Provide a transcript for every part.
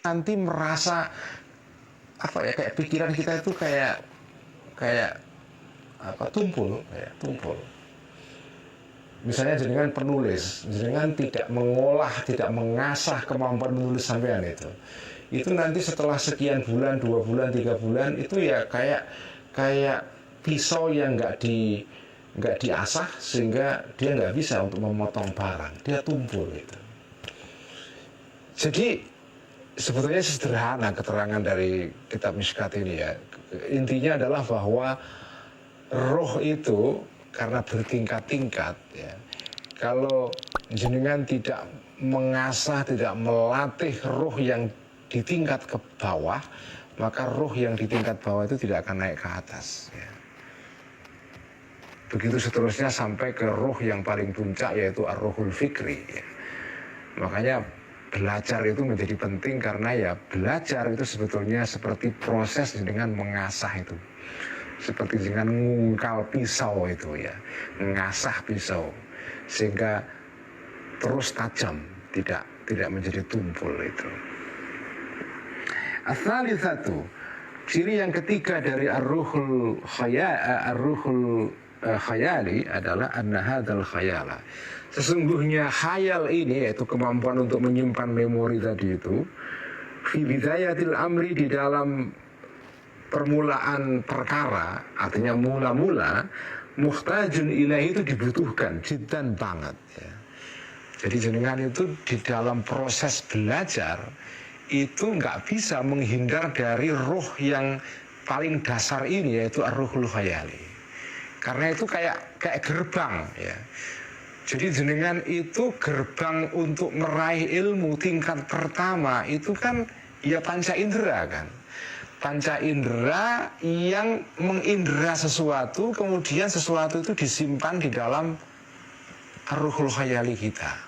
nanti merasa apa ya, kayak pikiran kita itu kayak apa, tumpul. Misalnya jenengan penulis, jenengan tidak mengolah, tidak mengasah kemampuan menulis sampean itu nanti setelah sekian bulan, 2 bulan, 3 bulan itu ya kayak pisau yang nggak diasah sehingga dia nggak bisa untuk memotong barang, dia tumpul gitu. Jadi sebetulnya sederhana keterangan dari kitab Mishkat ini ya. Intinya adalah bahwa roh itu karena bertingkat-tingkat ya. Kalau jenengan tidak mengasah, tidak melatih roh yang di tingkat ke bawah, maka roh yang di tingkat bawah itu tidak akan naik ke atas ya. Begitu seterusnya sampai ke roh yang paling puncak, yaitu ar-ruhul fikri ya. Makanya belajar itu menjadi penting, karena ya belajar itu sebetulnya seperti proses dengan mengasah itu. Seperti dengan ngungkal pisau itu ya, mengasah pisau sehingga terus tajam, tidak menjadi tumpul itu. Ats-tsalitsatu, ciri yang ketiga dari ar-ruhul khayali adalah anna hadzal khayala. Sesungguhnya khayal ini, yaitu kemampuan untuk menyimpan memori tadi itu, fi bidayatil amri, di dalam permulaan perkara, artinya mula-mula, muhtajun ilahi, itu dibutuhkan jiddan banget ya. Jadi jenengan itu di dalam proses belajar itu nggak bisa menghindar dari ruh yang paling dasar ini, yaitu ar-ruhul khayali. Karena itu kayak gerbang ya. Jadi jenengan itu gerbang untuk meraih ilmu tingkat pertama itu kan ya panca indera kan. Panca indera yang mengindera sesuatu, kemudian sesuatu itu disimpan di dalam ar-ruhul khayali kita.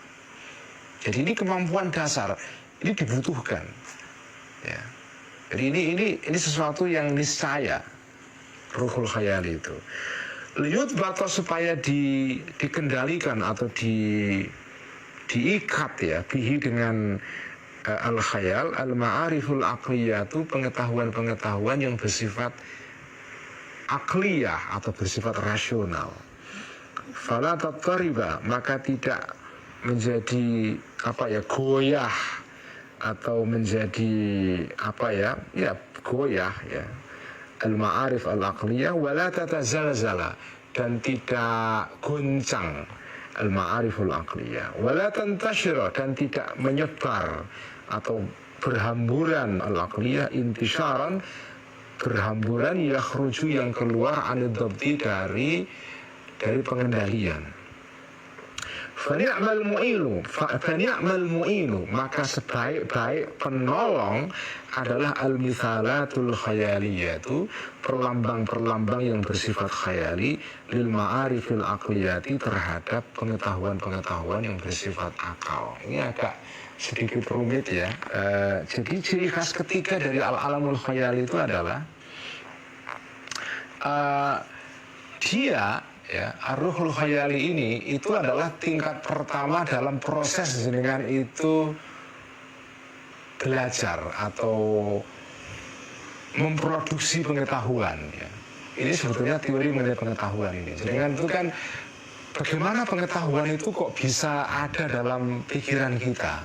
Jadi ini kemampuan dasar, ini dibutuhkan ya. Jadi ini sesuatu yang niscaya, ruhul khayali itu. Liut batas, supaya dikendalikan atau diikat ya, bihi dengan al-khayal, al-ma'ariful aqliyatu, pengetahuan-pengetahuan yang bersifat akliyah atau bersifat rasional. Fala tattariba, maka tidak menjadi goyah atau menjadi goyah ya. Al-ma'arif al-aqliyah wala tatazalzala, dan tidak goncang al-ma'ariful aqliyah, wala tantashira, dan tidak menyebar atau berhamburan al-aqliyah, intisyaran, berhamburan, yakhruju, yang keluar, anidhabti, dari pengendalian. Fani'mal mu'inu, maka sebaik-baik penolong adalah al-mithalatul khayaliyatu, perlambang-perlambang yang bersifat khayali, lil ma'arifil aqliyati, terhadap pengetahuan-pengetahuan yang bersifat akal. Ini agak sedikit rumit ya. Jadi ciri khas ketiga dari al-alamul khayali itu adalah dia ya, ar-ruhul khayali ini itu adalah tingkat pertama dalam proses jenengan itu belajar atau memproduksi pengetahuan ya. Ini sebetulnya teori mengenai pengetahuan ini. Jenengan itu kan, bagaimana pengetahuan itu kok bisa ada dalam pikiran kita?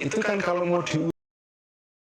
Itu kan kalau mau